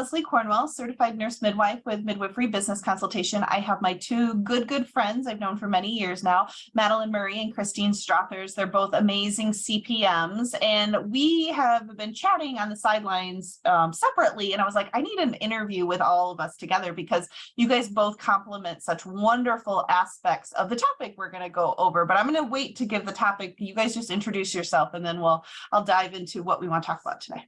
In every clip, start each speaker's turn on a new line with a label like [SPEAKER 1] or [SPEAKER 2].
[SPEAKER 1] Leslie Cornwell, certified nurse midwife with Midwifery Business Consultation. I have my two good friends I've known for many years now, Madeline Murray and Christine Strothers. They're both amazing CPMs, and we have been chatting on the sidelines separately. And I was like, I need an interview with all of us together because you guys both complement such wonderful aspects of the topic we're going to go over. But I'm going to wait to give the topic. You guys just introduce yourself, and then I'll dive into what we want to talk about today.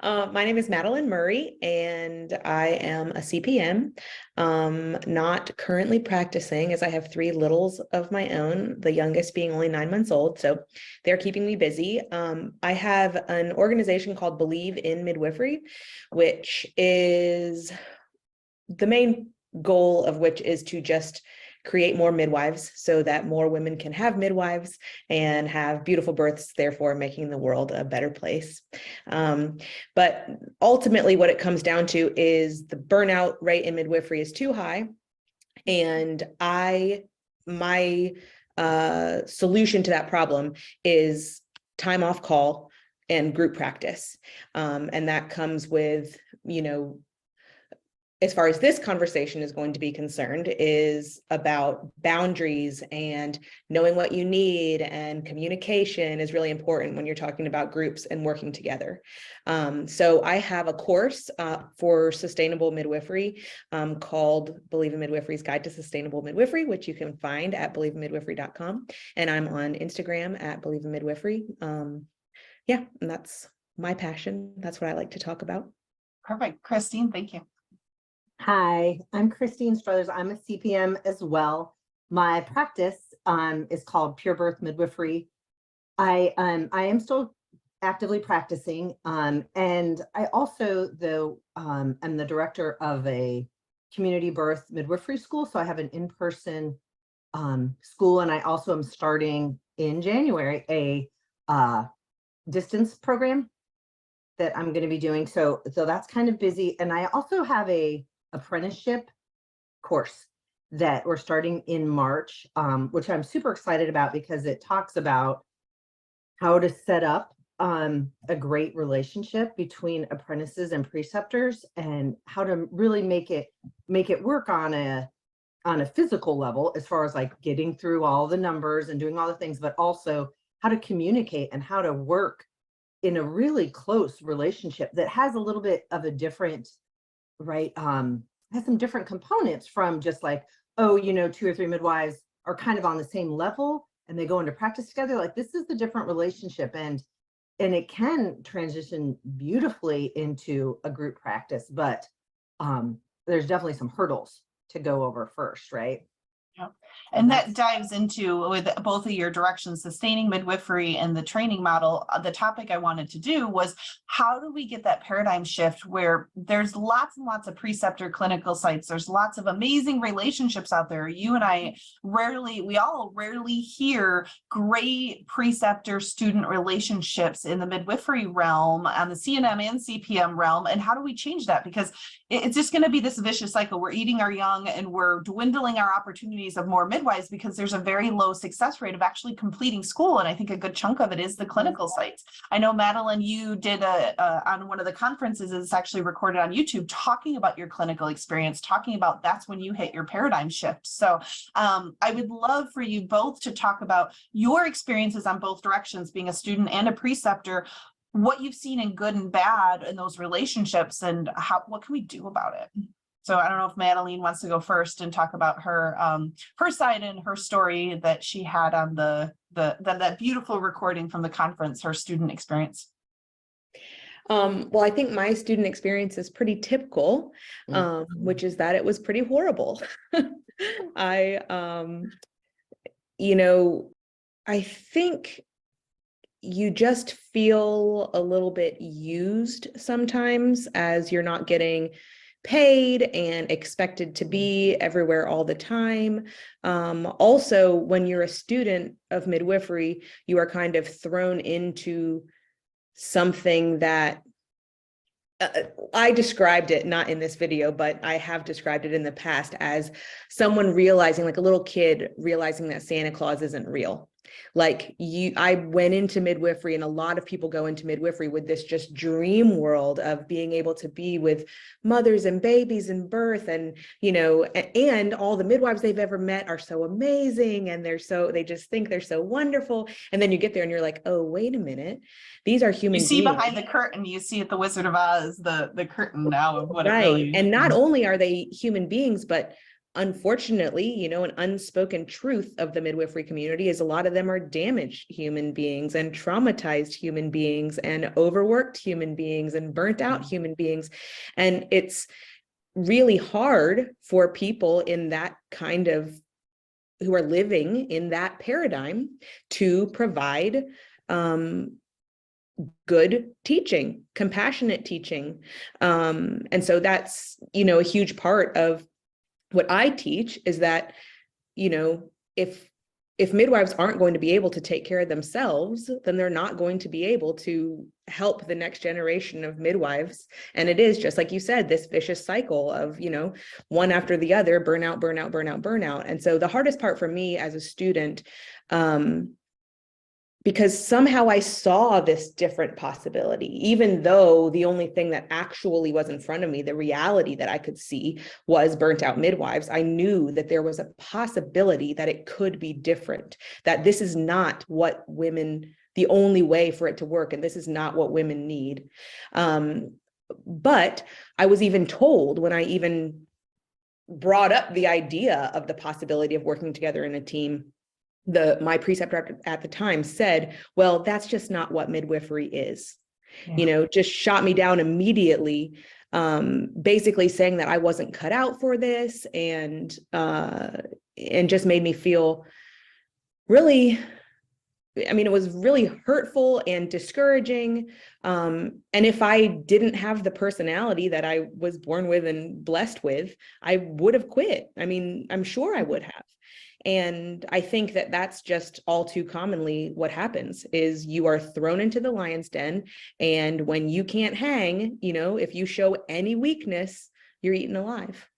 [SPEAKER 2] My name is Madeline Murray, and I am a CPM, not currently practicing as I have three littles of my own, the youngest being only 9 months old. So they're keeping me busy. I have an organization called Believe in Midwifery, which is the main goal of which is to just create more midwives so that more women can have midwives and have beautiful births, therefore making the world a better place. But ultimately what it comes down to is the burnout rate in midwifery is too high. And my solution to that problem is time off call and group practice. And that comes with, as far as this conversation is going to be concerned, is about boundaries and knowing what you need, and communication is really important when you're talking about groups and working together. So I have a course for sustainable midwifery called Believe in Midwifery's Guide to Sustainable Midwifery, which you can find at believein.midwifery.com. And I'm on Instagram at Believe in Midwifery. Yeah, and that's my passion. That's what I like to talk about.
[SPEAKER 1] Perfect. Christine, thank you.
[SPEAKER 3] Hi, I'm Christine Strothers. I'm a CPM as well. My practice is called Pure Birth Midwifery. I am still actively practicing, and I also am the director of a community birth midwifery school. So I have an in-person school, and I also am starting in January a distance program that I'm going to be doing. So that's kind of busy, and I also have a apprenticeship course that we're starting in March, which I'm super excited about because it talks about how to set up a great relationship between apprentices and preceptors, and how to really make it work on a physical level, as far as like getting through all the numbers and doing all the things, but also how to communicate and how to work in a really close relationship that has a little bit of a different, right, has some different components from just like, oh, 2 or 3 midwives are kind of on the same level and they go into practice together. Like, this is the different relationship, and it can transition beautifully into a group practice, but there's definitely some hurdles to go over first, right?
[SPEAKER 1] Yeah. And that dives into, with both of your directions, sustaining midwifery and the training model. The topic I wanted to do was, how do we get that paradigm shift where there's lots and lots of preceptor clinical sites, there's lots of amazing relationships out there. You and I we all rarely hear great preceptor student relationships in the midwifery realm, on the CNM and CPM realm. And how do we change that? Because it's just going to be this vicious cycle. We're eating our young and we're dwindling our opportunities of more midwives because there's a very low success rate of actually completing school. And I think a good chunk of it is the clinical sites. I know, Madeline, you did on one of the conferences, it's actually recorded on YouTube, talking about your clinical experience, talking about that's when you hit your paradigm shift. So I would love for you both to talk about your experiences on both directions, being a student and a preceptor, what you've seen in good and bad in those relationships, and what can we do about it? So I don't know if Madeline wants to go first and talk about her side and her story that she had on that beautiful recording from the conference, her student experience.
[SPEAKER 2] Well, I think my student experience is pretty typical, which is that it was pretty horrible. I think you just feel a little bit used sometimes, as you're not getting paid and expected to be everywhere all the time. Also, when you're a student of midwifery, you are kind of thrown into something that I described it, not in this video, but I have described it in the past as someone realizing, like a little kid realizing that Santa Claus isn't real. Like I went into midwifery, and a lot of people go into midwifery with this just dream world of being able to be with mothers and babies and birth, and, and all the midwives they've ever met are so amazing. And they just think they're so wonderful. And then you get there and you're like, oh, wait a minute. These are human
[SPEAKER 1] beings. You see
[SPEAKER 2] beings.
[SPEAKER 1] behind the curtain, you see at the Wizard of Oz, the curtain now of what it
[SPEAKER 2] right.
[SPEAKER 1] really is.
[SPEAKER 2] And not only are they human beings, but unfortunately, an unspoken truth of the midwifery community is a lot of them are damaged human beings and traumatized human beings and overworked human beings and burnt out human beings. And it's really hard for people in that kind of, who are living in that paradigm, to provide good teaching, compassionate teaching. And so that's, a huge part of what I teach, is that, if midwives aren't going to be able to take care of themselves, then they're not going to be able to help the next generation of midwives. And it is, just like you said, this vicious cycle of, one after the other, burnout, burnout, burnout, burnout. And so the hardest part for me as a student, because somehow I saw this different possibility, even though the only thing that actually was in front of me, the reality that I could see, was burnt out midwives. I knew that there was a possibility that it could be different, that this is not what women, the only way for it to work, and this is not what women need. But I was even told, when I even brought up the idea of the possibility of working together in a team, my preceptor at the time said, well, that's just not what midwifery is. Just shot me down immediately, basically saying that I wasn't cut out for this, and just made me feel really, it was really hurtful and discouraging. And if I didn't have the personality that I was born with and blessed with, I would have quit. I'm sure I would have. And I think that that's just all too commonly what happens, is you are thrown into the lion's den. And when you can't hang, if you show any weakness, you're eaten alive.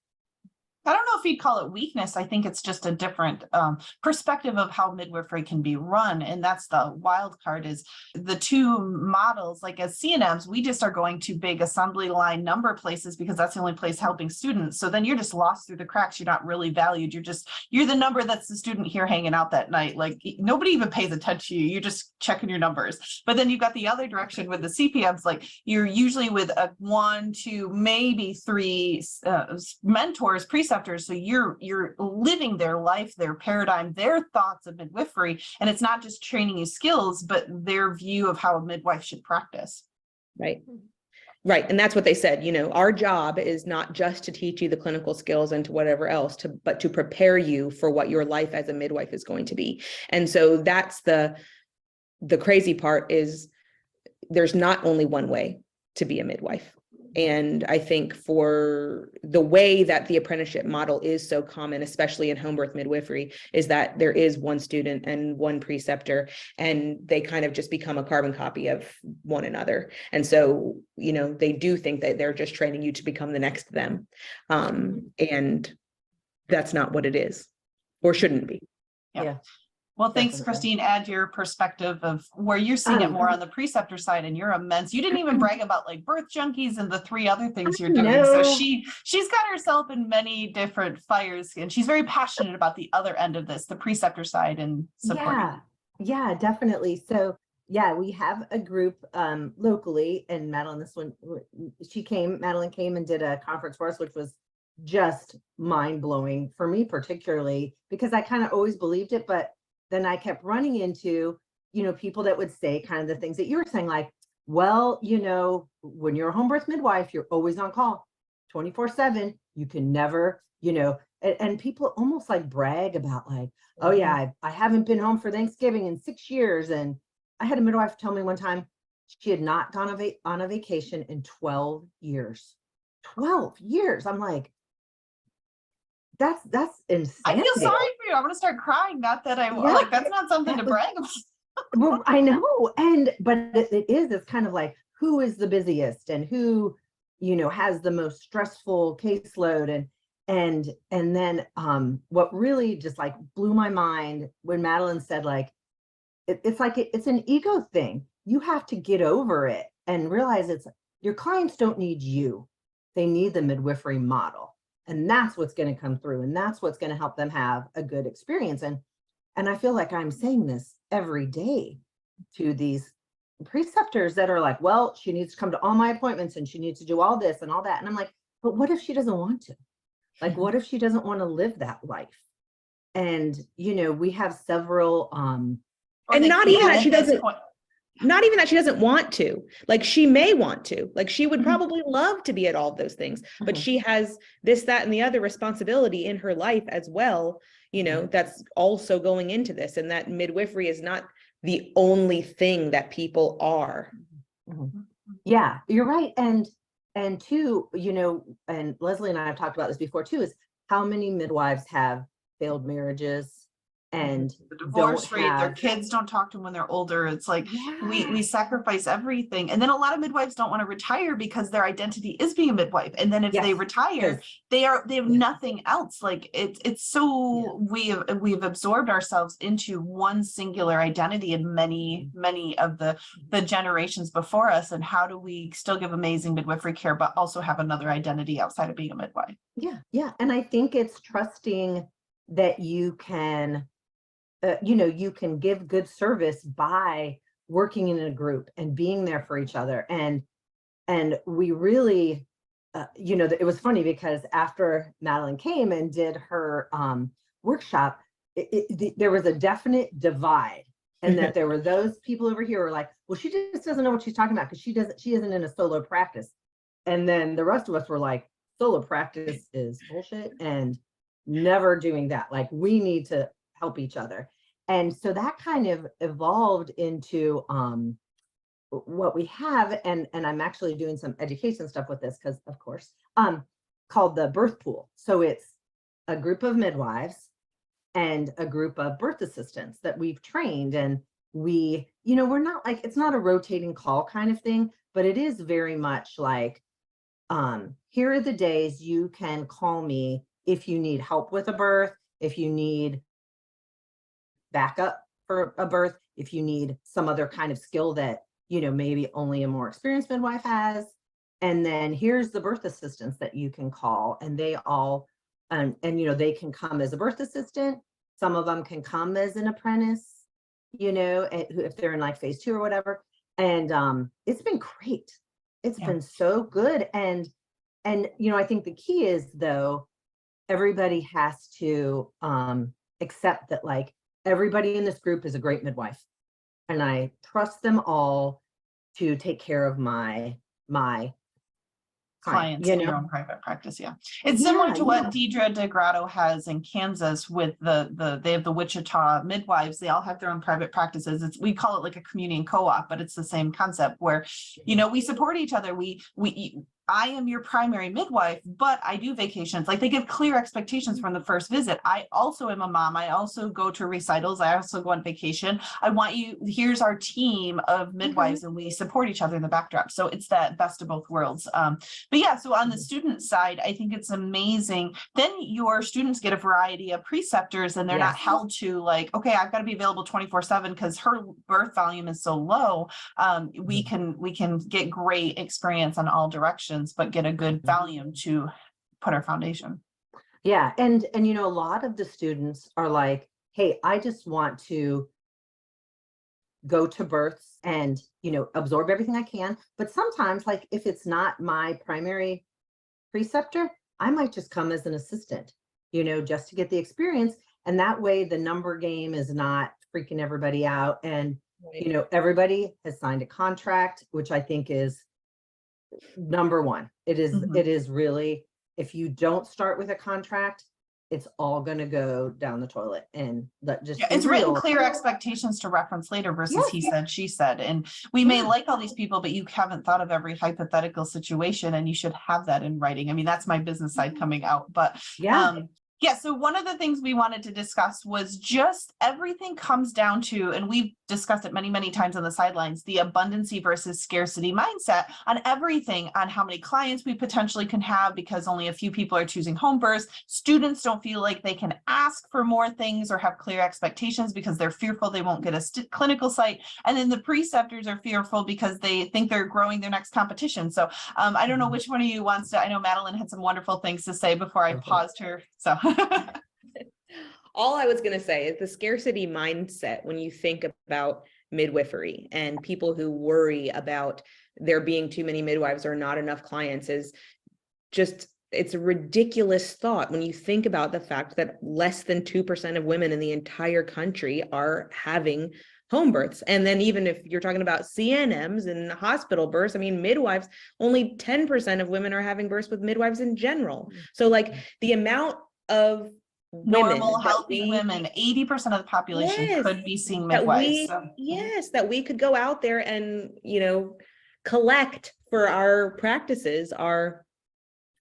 [SPEAKER 1] I don't know if you'd call it weakness. I think it's just a different perspective of how midwifery can be run. And that's the wild card, is the two models. Like as CNMs, we just are going to big assembly line number places because that's the only place helping students. So then you're just lost through the cracks. You're not really valued. You're the number that's the student here hanging out that night. Like nobody even pays attention to you. You're just checking your numbers. But then you've got the other direction with the CPMs. Like you're usually with a 1, 2, maybe 3 mentors, preceptors. So you're living their life, their paradigm, their thoughts of midwifery, and it's not just training you skills, but their view of how a midwife should practice.
[SPEAKER 2] Right. And that's what they said. Our job is not just to teach you the clinical skills and to whatever else, but to prepare you for what your life as a midwife is going to be. And so that's the crazy part, is there's not only one way to be a midwife. And I think for the way that the apprenticeship model is so common, especially in home birth midwifery, is that there is one student and one preceptor, and they kind of just become a carbon copy of one another. And so, they do think that they're just training you to become the next them. And that's not what it is, or shouldn't be.
[SPEAKER 1] Yeah. Well, thanks,
[SPEAKER 3] Definitely.
[SPEAKER 1] Christine. Add your perspective of where you're seeing it more on the preceptor side, and you're immense. You didn't even brag about like birth junkies and the 3 other things you're doing. So she's got herself in many different fires, and she's very passionate about the other end of this, the preceptor side, and support.
[SPEAKER 3] Yeah, definitely. So yeah, we have a group locally, and Madeline came and did a conference for us, which was just mind-blowing for me, particularly because I kind of always believed it, but then I kept running into, people that would say kind of the things that you were saying, like, well, when you're a home birth midwife, you're always on call 24/7. You can never, and people almost like brag about like, oh yeah, I haven't been home for Thanksgiving in 6 years. And I had a midwife tell me one time she had not gone on a vacation in 12 years. 12 years. I'm like, that's insane.
[SPEAKER 1] I feel sorry for you. I want to start crying. Not that like, that's not something to brag about.
[SPEAKER 3] Well, I know. But it's kind of like, who is the busiest and who, has the most stressful caseload. And then what really just like blew my mind when Madeline said, like, it's like, it's an ego thing. You have to get over it and realize your clients don't need you. They need the midwifery model. And that's what's going to come through. And that's what's going to help them have a good experience. And I feel like I'm saying this every day to these preceptors that are like, well, she needs to come to all my appointments and she needs to do all this and all that. And I'm like, but what if she doesn't want to? Like, what if she doesn't want to live that life? And, we have several,
[SPEAKER 2] and not even that she doesn't, not even that she doesn't want to, like, she may want to, like, she would probably love to be at all of those things, but she has this, that, and the other responsibility in her life as well, that's also going into this. And that midwifery is not the only thing that people are.
[SPEAKER 3] Yeah, you're right. And two, and Leslie and I have talked about this before too, is how many midwives have failed marriages and
[SPEAKER 1] the divorce rate, their kids don't talk to them when they're older. It's like, we sacrifice everything. And then a lot of midwives don't want to retire because their identity is being a midwife. And then if they retire, they have nothing else. Like it's so we've absorbed ourselves into one singular identity in many of the generations before us. And how do we still give amazing midwifery care, but also have another identity outside of being a midwife?
[SPEAKER 3] Yeah. And I think it's trusting that you can you can give good service by working in a group and being there for each other. And we really, it was funny because after Madeline came and did her workshop, there was a definite divide, and that there were those people over here who were like, well, she just doesn't know what she's talking about because she isn't in a solo practice. And then the rest of us were like, solo practice is bullshit and never doing that. Like, we need to help each other. And so that kind of evolved into what we have. And I'm actually doing some education stuff with this because, of course, called the birth pool. So it's a group of midwives and a group of birth assistants that we've trained. And we're not like, it's not a rotating call kind of thing, but it is very much like, here are the days you can call me if you need help with a birth, if you need backup for a birth, if you need some other kind of skill that, maybe only a more experienced midwife has. And then here's the birth assistants that you can call, and they all, and they can come as a birth assistant. Some of them can come as an apprentice, if they're in like phase 2 or whatever. And it's been great. It's been so good. And I think the key is, though, everybody has to accept that, like, everybody in this group is a great midwife, and I trust them all to take care of my
[SPEAKER 1] clients in your own private practice. It's similar to what Deidre DeGrotto has in Kansas with they have the Wichita midwives. They all have their own private practices. We call it like a community co-op, but it's the same concept where, we support each other. I am your primary midwife, but I do vacations. Like, they give clear expectations from the first visit. I also am a mom. I also go to recitals. I also go on vacation. I want you, here's our team of midwives, and we support each other in the backdrop. So it's that best of both worlds. So on the student side, I think it's amazing. Then your students get a variety of preceptors, and they're not held to like, okay, I've got to be available 24/7 because her birth volume is so low. We can get great experience on all directions, but get a good volume to put our foundation.
[SPEAKER 3] Yeah. And a lot of the students are like, hey, I just want to go to births and, absorb everything I can. But sometimes, like, if it's not my primary preceptor, I might just come as an assistant, just to get the experience. And that way the number game is not freaking everybody out. And, everybody has signed a contract, which I think is number one. It is really, if you don't start with a contract, it's all going to go down the toilet. And
[SPEAKER 1] it's written clear expectations to reference later versus he said, she said. And we may like all these people, but you haven't thought of every hypothetical situation, and you should have that in writing. I mean, that's my business side coming out, but Yeah, so one of the things we wanted to discuss was just everything comes down to, and we've discussed it many, many times on the sidelines, the abundancy versus scarcity mindset on everything, on how many clients we potentially can have because only a few people are choosing home births. Students don't feel like they can ask for more things or have clear expectations because they're fearful they won't get a clinical site. And then the preceptors are fearful because they think they're growing their next competition. So I don't know which one of you wants to, I know Madeline had some wonderful things to say before I paused her, so.
[SPEAKER 2] All I was going to say is the scarcity mindset when you think about midwifery and people who worry about there being too many midwives or not enough clients is just, it's a ridiculous thought when you think about the fact that less than 2% of women in the entire country are having home births. And then even if you're talking about CNMs and hospital births, I mean, midwives, only 10% of women are having births with midwives in general. So like the amount of
[SPEAKER 1] Normal, healthy women, 80% of the population could be seeing midwives.
[SPEAKER 2] That we could go out there and, collect for our practices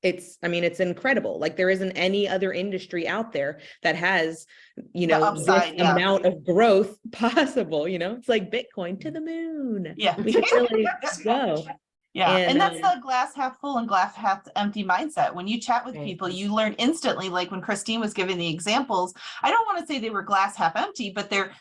[SPEAKER 2] it's incredible. Like there isn't any other industry out there that has,
[SPEAKER 1] upside,
[SPEAKER 2] this amount of growth possible, it's like Bitcoin to the moon.
[SPEAKER 1] Yeah.
[SPEAKER 2] We could really go.
[SPEAKER 1] Yeah, and that's the glass half full and glass half empty mindset. When you chat with
[SPEAKER 3] Right.
[SPEAKER 1] people, you learn instantly, like when Christine was giving the examples, I don't want to say they were glass half empty, but they're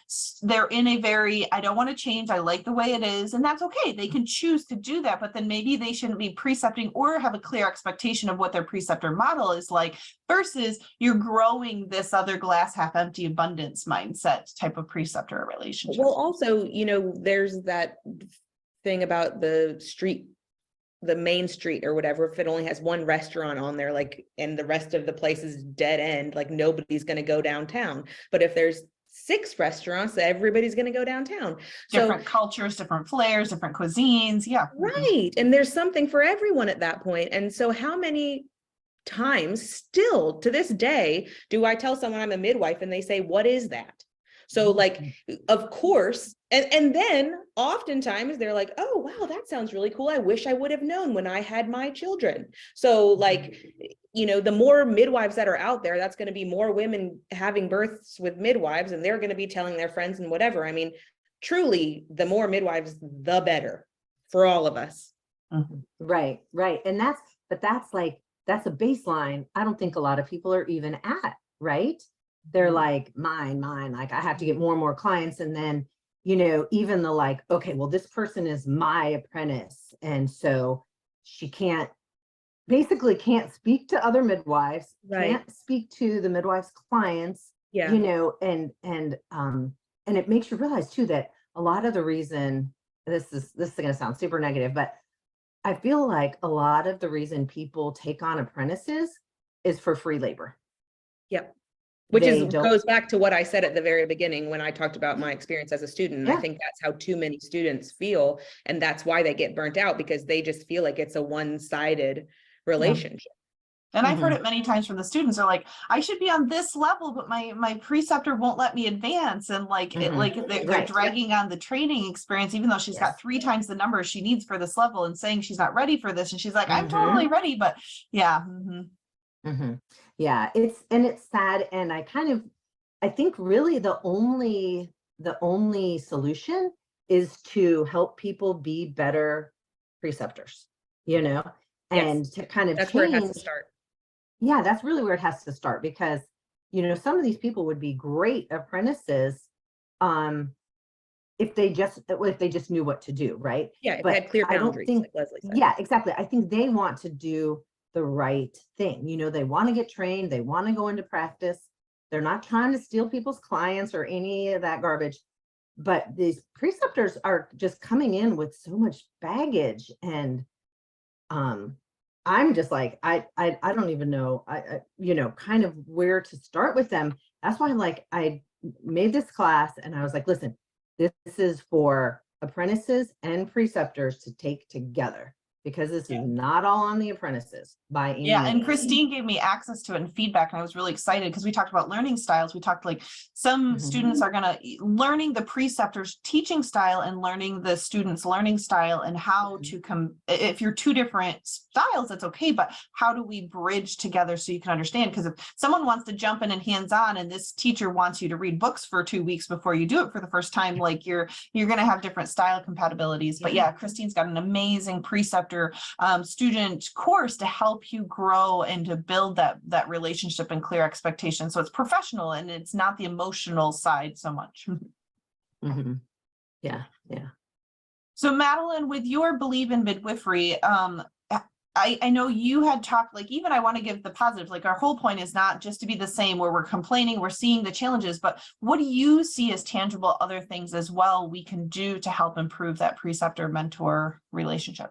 [SPEAKER 1] in a very, I don't want to change, I like the way it is, and that's okay. They can choose to do that, but then maybe they shouldn't be precepting or have a clear expectation of what their preceptor model is like, versus you're growing this other glass half empty abundance mindset type of preceptor relationship.
[SPEAKER 2] Well, also, there's that thing about the main street or whatever, if it only has one restaurant on there, like, and the rest of the place is dead end, like nobody's going to go downtown. But if there's 6 restaurants, everybody's going to go downtown.
[SPEAKER 1] Different cultures, different flares, different cuisines. Yeah.
[SPEAKER 2] Right. And there's something for everyone at that point. And so how many times still to this day do I tell someone I'm a midwife and they say, what is that? So like, of course, and then oftentimes they're like, oh, wow, that sounds really cool. I wish I would have known when I had my children. So like, the more midwives that are out there, that's going to be more women having births with midwives, and they're going to be telling their friends and whatever. I mean, truly, the more midwives, the better for all of us.
[SPEAKER 3] Right. And that's a baseline I don't think a lot of people are even at, right? They're like, mine, like I have to get more and more clients. And then, even the like, okay, well, this person is my apprentice. And so she basically can't speak to other midwives,
[SPEAKER 2] Right.
[SPEAKER 3] Can't speak to the midwives' clients,
[SPEAKER 2] Yeah.
[SPEAKER 3] and it makes you realize too, that a lot of the reason, this is going to sound super negative, but I feel like a lot of the reason people take on apprentices is for free labor.
[SPEAKER 2] Yep. Which goes back to what I said at the very beginning when I talked about my experience as a student.
[SPEAKER 3] Yeah.
[SPEAKER 2] I think that's how too many students feel. And that's why they get burnt out, because they just feel like it's a one-sided relationship.
[SPEAKER 1] And I've heard it many times from the students. They're like, I should be on this level, but my preceptor won't let me advance. And they're dragging on the training experience, even though she's got 3 times the numbers she needs for this level, and saying she's not ready for this. And she's like, I'm totally ready, but yeah.
[SPEAKER 3] Yeah, it's sad. And I think really the only solution is to help people be better preceptors, and to kind of
[SPEAKER 2] that's
[SPEAKER 3] change.
[SPEAKER 2] where it has to start.
[SPEAKER 3] Yeah, that's really where it has to start, because, some of these people would be great apprentices, if they just knew what to do, right?
[SPEAKER 2] Yeah, if they had clear boundaries, like Leslie said.
[SPEAKER 3] Yeah, exactly. I think they want to do the right thing. They want to get trained, they want to go into practice. They're not trying to steal people's clients or any of that garbage. But these preceptors are just coming in with so much baggage, and I'm just like, I don't even know, kind of where to start with them. That's why I made this class, and I was like, listen, this is for apprentices and preceptors to take together, because this is not all on the apprentices by any
[SPEAKER 1] Yeah, and
[SPEAKER 3] means.
[SPEAKER 1] Christine gave me access to it and feedback, and I was really excited because we talked about learning styles. We talked like some students are gonna learning the preceptor's teaching style and learning the student's learning style, and how to come. If you're two different styles, that's okay, but how do we bridge together so you can understand? Because if someone wants to jump in and hands-on, and this teacher wants you to read books for 2 weeks before you do it for the first time, like you're gonna have different style compatibilities. But yeah, Christine's got an amazing preceptor student course to help you grow and to build that relationship and clear expectations. So it's professional and it's not the emotional side so much.
[SPEAKER 3] Yeah.
[SPEAKER 1] So Madeline, with your belief in midwifery, I know you had talked, like, even I want to give the positive, like our whole point is not just to be the same where we're complaining, we're seeing the challenges, but what do you see as tangible other things as well we can do to help improve that preceptor mentor relationship?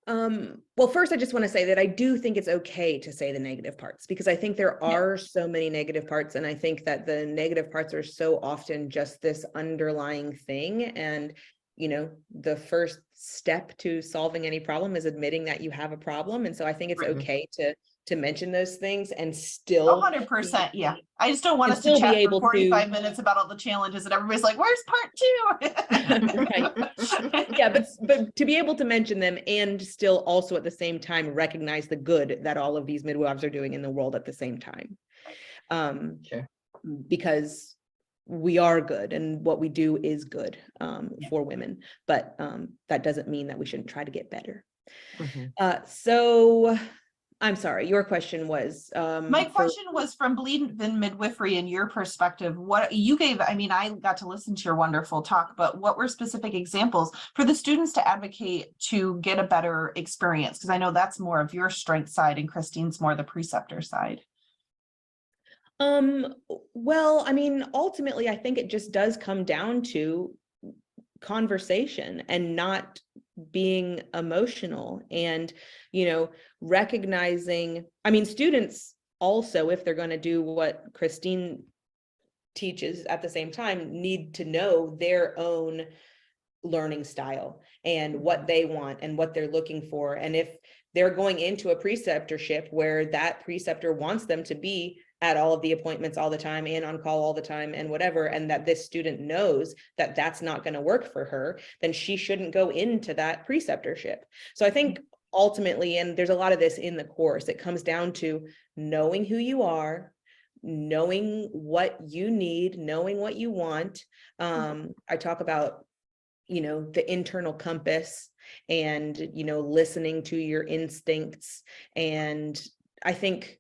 [SPEAKER 2] Well, first, I just want to say that I do think it's okay to say the negative parts, because I think there are so many negative parts. And I think that the negative parts are so often just this underlying thing. And, you know, the first step to solving any problem is admitting that you have a problem. And so I think it's okay to mention those things and still
[SPEAKER 1] 100%. Yeah. I just don't want us to
[SPEAKER 2] still be
[SPEAKER 1] chat
[SPEAKER 2] able
[SPEAKER 1] for 45
[SPEAKER 2] to
[SPEAKER 1] minutes about all the challenges and everybody's like, where's part 2?
[SPEAKER 2] Right. Yeah, but to be able to mention them and still also at the same time recognize the good that all of these midwives are doing in the world at the same time.
[SPEAKER 3] Sure.
[SPEAKER 2] Because we are good and what we do is good for women, but that doesn't mean that we shouldn't try to get better. So I'm sorry, your question was
[SPEAKER 1] my question was from Bleed in Midwifery, in your perspective, what you gave. I mean, I got to listen to your wonderful talk, but what were specific examples for the students to advocate to get a better experience? Because I know that's more of your strength side and Christine's more the preceptor side.
[SPEAKER 2] Well, I mean, ultimately, I think it just does come down to conversation and not being emotional and, you know, recognizing, I mean, students also, if they're going to do what Christine teaches at the same time, need to know their own learning style and what they want and what they're looking for. And if they're going into a preceptorship where that preceptor wants them to be at all of the appointments all the time and on call all the time and whatever, and that this student knows that that's not going to work for her, then she shouldn't go into that preceptorship. So I think ultimately, and there's a lot of this in the course, it comes down to knowing who you are, knowing what you need, knowing what you want. I talk about, you know, the internal compass and, you know, listening to your instincts. And I think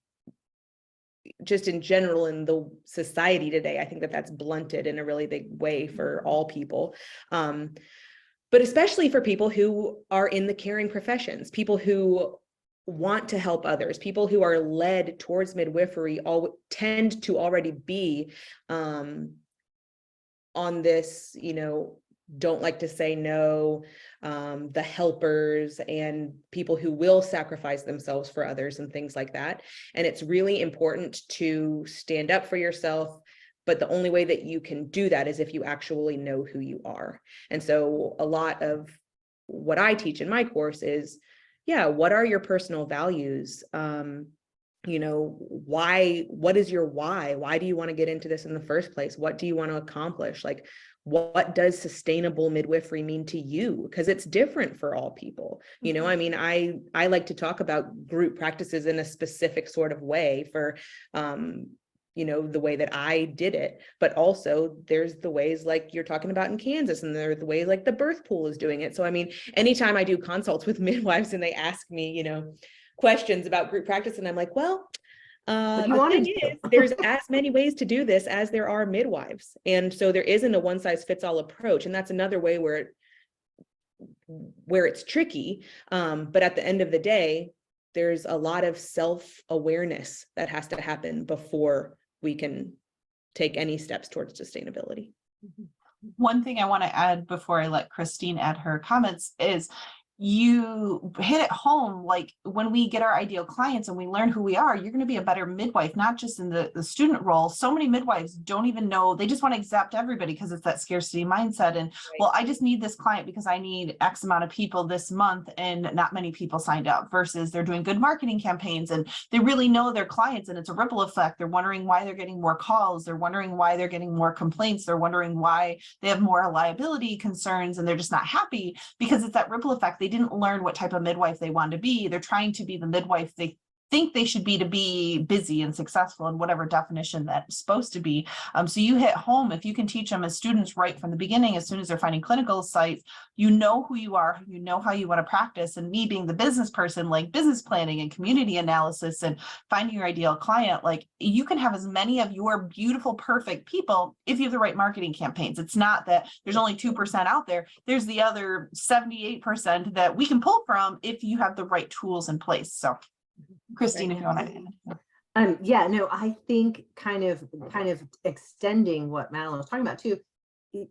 [SPEAKER 2] just in general in the society today, I think that that's blunted in a really big way for all people. But especially for people who are in the caring professions, people who want to help others, people who are led towards midwifery all tend to already be on this, you know, don't like to say no, the helpers and people who will sacrifice themselves for others and things like that. And it's really important to stand up for yourself. But the only way that you can do that is if you actually know who you are. And so a lot of what I teach in my course is, yeah, what are your personal values? You know, what is your why? Why do you want to get into this in the first place? What do you want to accomplish? Like, what does sustainable midwifery mean to you? Because it's different for all people. You know, I mean, I like to talk about group practices in a specific sort of way for, you know, the way that I did it, but also there's the ways like you're talking about in Kansas, and there are the ways like the birth pool is doing it. So, I mean, anytime I do consults with midwives and they ask me, you know, questions about group practice, and I'm like, well, the thing is, there's as many ways to do this as there are midwives. And so there isn't a one size fits all approach. And that's another way where it's tricky. But at the end of the day, there's a lot of self-awareness that has to happen before we can take any steps towards sustainability.
[SPEAKER 1] One thing I want to add before I let Christine add her comments is you hit it home, like when we get our ideal clients and we learn who we are, you're going to be a better midwife, not just in the student role. So many midwives don't even know, they just want to accept everybody because it's that scarcity mindset. And well, I just need this client because I need X amount of people this month and not many people signed up, versus they're doing good marketing campaigns and they really know their clients and it's a ripple effect. They're wondering why they're getting more calls. They're wondering why they're getting more complaints. They're wondering why they have more liability concerns and they're just not happy because it's that ripple effect. They didn't learn what type of midwife they want to be. They're trying to be the midwife they think they should be to be busy and successful in whatever definition that's supposed to be. So you hit home. If you can teach them as students right from the beginning, as soon as they're finding clinical sites, you know who you are, you know how you want to practice. And me being the business person, like business planning and community analysis and finding your ideal client, like you can have as many of your beautiful, perfect people if you have the right marketing campaigns. It's not that there's only 2% out there. There's the other 78% that we can pull from if you have the right tools in place. So Christine, if you want to.
[SPEAKER 3] Yeah, no, I think kind of extending what Madeline was talking about too,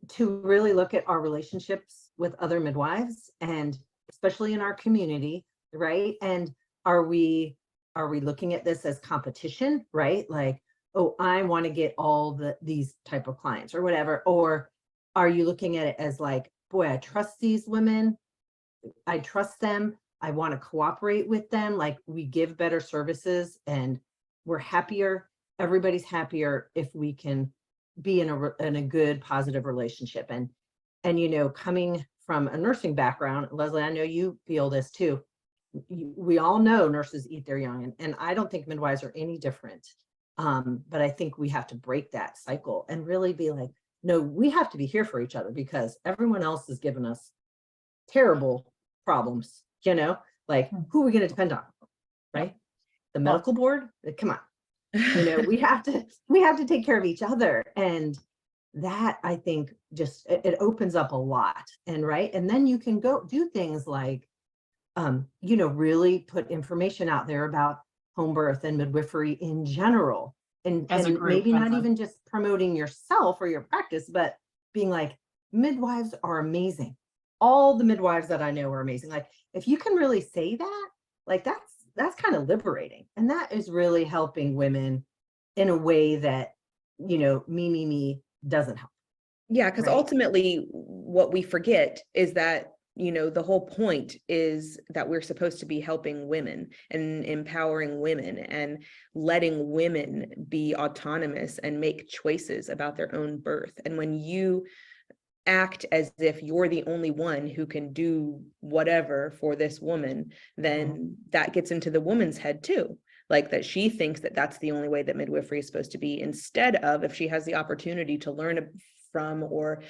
[SPEAKER 3] to really look at our relationships with other midwives and especially in our community, right? And are we looking at this as competition, right? Like, oh, I want to get all these type of clients or whatever. Or are you looking at it as like, boy, I trust these women, I trust them, I want to cooperate with them, like we give better services and we're happier. Everybody's happier if we can be in a good, positive relationship. And you know, coming from a nursing background, Leslie, I know you feel this too. We all know nurses eat their young, and I don't think midwives are any different. But I think we have to break that cycle and really be like, no, we have to be here for each other because everyone else is giving us terrible problems. You know, like who are we going to depend on, right? The medical board, come on, you know, we have to take care of each other. And that, I think, just, it opens up a lot. And right. And then you can go do things like, you know, really put information out there about home birth and midwifery in general. And maybe not even just promoting yourself or your practice, but being like, midwives are amazing. All the midwives that I know are amazing. Like, if you can really say that, like that's kind of liberating. And that is really helping women in a way that, you know, me doesn't help.
[SPEAKER 2] Yeah, because ultimately what we forget is that, you know, the whole point is that we're supposed to be helping women and empowering women and letting women be autonomous and make choices about their own birth. And when you act as if you're the only one who can do whatever for this woman, then that gets into the woman's head too. Like that she thinks that that's the only way that midwifery is supposed to be, instead of if she has the opportunity to learn from or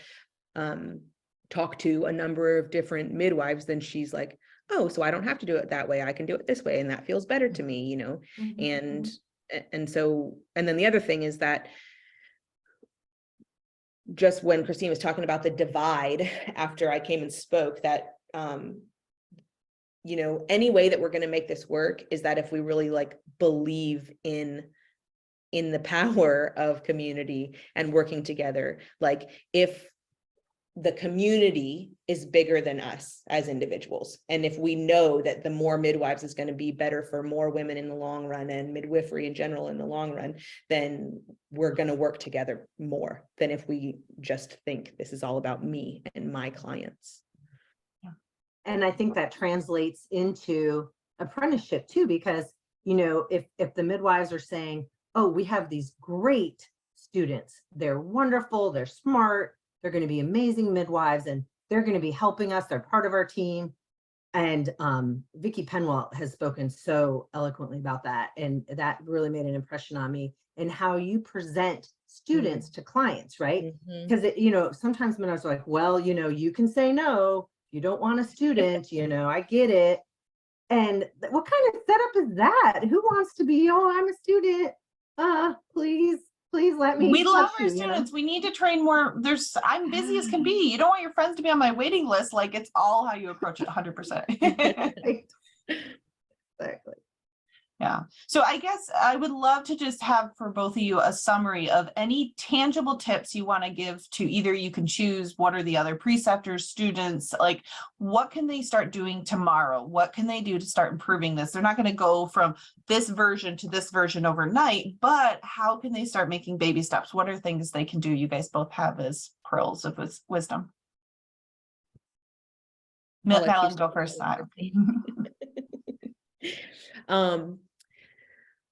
[SPEAKER 2] talk to a number of different midwives, then she's like, oh, so I don't have to do it that way. I can do it this way. And that feels better to me, you know? And so, and then the other thing is that just when Christine was talking about the divide after I came and spoke, that, you know, any way that we're going to make this work is that if we really like believe in the power of community and working together, like if the community is bigger than us as individuals, and if we know that the more midwives is going to be better for more women in the long run and midwifery in general in the long run, then we're going to work together more than if we just think this is all about me and my clients.
[SPEAKER 3] And I think that translates into apprenticeship too, because, you know, if the midwives are saying, oh, we have these great students, they're wonderful, they're smart, they're going to be amazing midwives, and they're going to be helping us, they're part of our team. And Vicki Penwell has spoken so eloquently about that. And that really made an impression on me, and how you present students to clients, right? Because, you know, sometimes midwives are like, well, you know, you can say no, you don't want a student, you know, I get it. And what kind of setup is that? Who wants to be, oh, I'm a student, please let me.
[SPEAKER 1] We love our students. We need to train more. I'm busy as can be. You don't want your friends to be on my waiting list. Like, it's all how you approach it. 100%.
[SPEAKER 3] Exactly.
[SPEAKER 1] Yeah. So I guess I would love to just have for both of you a summary of any tangible tips you want to give to either, you can choose, what are the other preceptors, students, like what can they start doing tomorrow? What can they do to start improving this? They're not going to go from this version to this version overnight, but how can they start making baby steps? What are things they can do? You guys both have as pearls of wisdom.
[SPEAKER 2] I'll let you
[SPEAKER 1] Madeline, go
[SPEAKER 2] start.
[SPEAKER 1] first.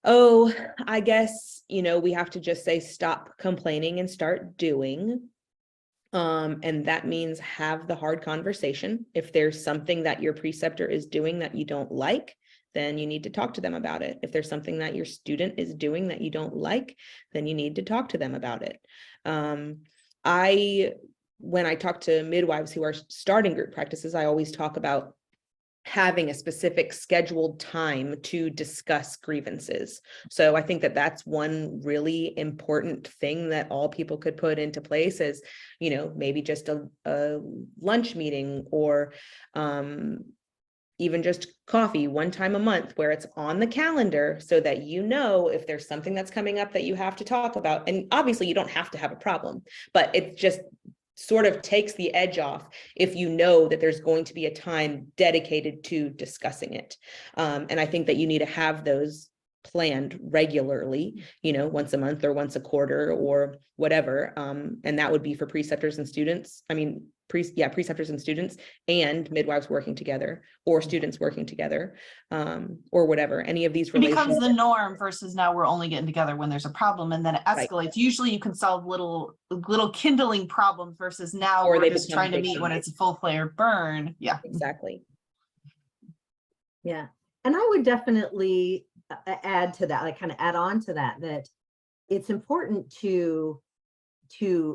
[SPEAKER 2] Oh, I guess, we have to just say, stop complaining and start doing. And that means have the hard conversation. If there's something that your preceptor is doing that you don't like, then you need to talk to them about it. If there's something that your student is doing that you don't like, then you need to talk to them about it. When I talk to midwives who are starting group practices, I always talk about having a specific scheduled time to discuss grievances. So I think that that's one really important thing that all people could put into place is, maybe just a lunch meeting, or even just coffee one time a month where it's on the calendar, so that if there's something that's coming up that you have to talk about. And obviously you don't have to have a problem, but it just sort of takes the edge off if you know that there's going to be a time dedicated to discussing it. And I think that you need to have those planned regularly, once a month or once a quarter or whatever. And that would be for preceptors and students. I mean, preceptors and students, and midwives working together, or students working together, or whatever. Any of these
[SPEAKER 1] It becomes
[SPEAKER 2] relationships.
[SPEAKER 1] the norm versus now we're only getting together when there's a problem, and then it escalates. Right. Usually you can solve little kindling problems versus now we're just trying to meet when it's a full flare burn. Yeah,
[SPEAKER 2] exactly.
[SPEAKER 3] Yeah. And I would definitely add to that, like kind of add on to that, that it's important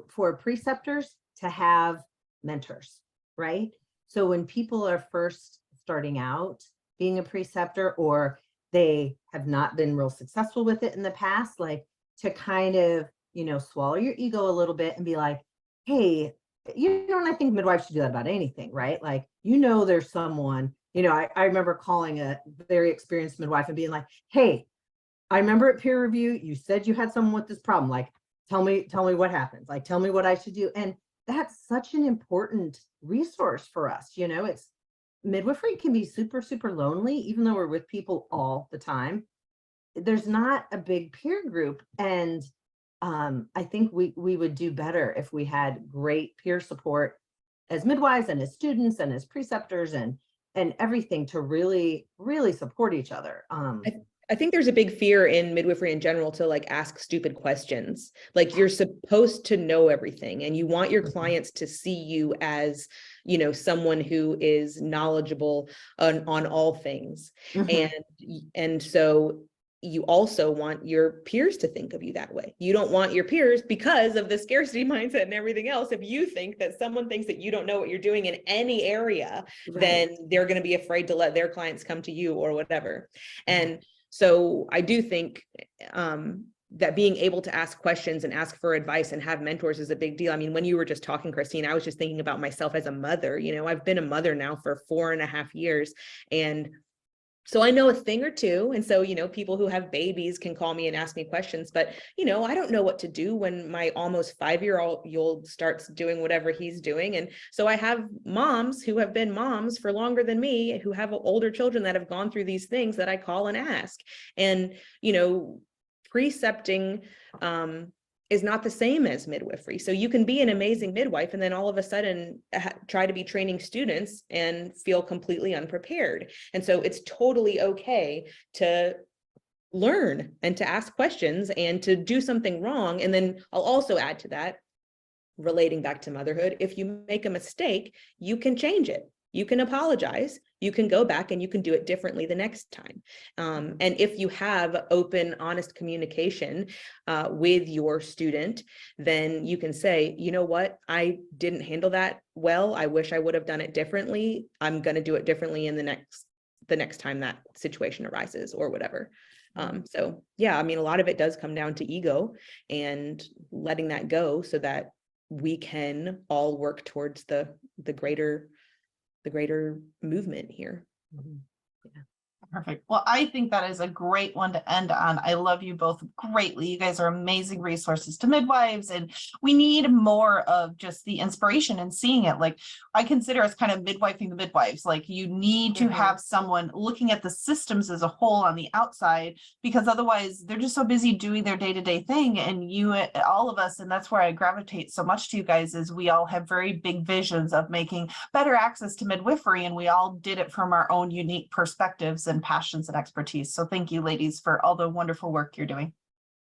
[SPEAKER 3] for preceptors to have mentors, right? So when people are first starting out being a preceptor, or they have not been real successful with it in the past, like to kind of, swallow your ego a little bit and be like, hey, and I think midwives should do that about anything, right? Like, there's someone, I remember calling a very experienced midwife and being like, hey, I remember at peer review, you said you had someone with this problem. Like, tell me what happens. Like, tell me what I should do. And that's such an important resource for us. It's midwifery can be super, super lonely, even though we're with people all the time. There's not a big peer group. And I think we would do better if we had great peer support as midwives and as students and as preceptors and everything to really, really support each other.
[SPEAKER 2] I think there's a big fear in midwifery in general to like ask stupid questions. Like, you're supposed to know everything, and you want your clients to see you as, someone who is knowledgeable on all things. And so you also want your peers to think of you that way. You don't want your peers, because of the scarcity mindset and everything else, if you think that someone thinks that you don't know what you're doing in any area, right, then they're going to be afraid to let their clients come to you or whatever. And so I do think that being able to ask questions and ask for advice and have mentors is a big deal. I mean, when you were just talking, Christine, I was just thinking about myself as a mother. I've been a mother now for 4.5 years. And so I know a thing or two. And so, people who have babies can call me and ask me questions, but, I don't know what to do when my almost 5-year-old starts doing whatever he's doing. And so I have moms who have been moms for longer than me, who have older children that have gone through these things that I call and ask. And, precepting, is not the same as midwifery. So you can be an amazing midwife and then all of a sudden try to be training students and feel completely unprepared. And so it's totally okay to learn and to ask questions and to do something wrong. And then I'll also add to that, relating back to motherhood, if you make a mistake, you can change it. You can apologize, you can go back and you can do it differently the next time. And if you have open, honest communication with your student, then you can say, you know what, I didn't handle that well. I wish I would have done it differently. I'm going to do it differently in the next time that situation arises or whatever. So yeah, I mean, a lot of it does come down to ego and letting that go so that we can all work towards the greater movement here.
[SPEAKER 3] Yeah.
[SPEAKER 1] Perfect. Well, I think that is a great one to end on. I love you both greatly. You guys are amazing resources to midwives, and we need more of just the inspiration and seeing it. Like, I consider us kind of midwifing the midwives. Like, you need to have someone looking at the systems as a whole on the outside, because otherwise they're just so busy doing their day-to-day thing. And you, all of us, and that's where I gravitate so much to you guys, is we all have very big visions of making better access to midwifery, and we all did it from our own unique perspectives and passions and expertise. So thank you, ladies, for all the wonderful work you're doing.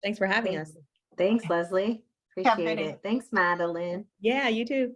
[SPEAKER 2] Thanks for having us.
[SPEAKER 3] Thanks, Leslie.
[SPEAKER 1] Have a
[SPEAKER 3] Appreciate
[SPEAKER 1] good day.
[SPEAKER 3] it. Thanks, Madeline.
[SPEAKER 2] Yeah, you too.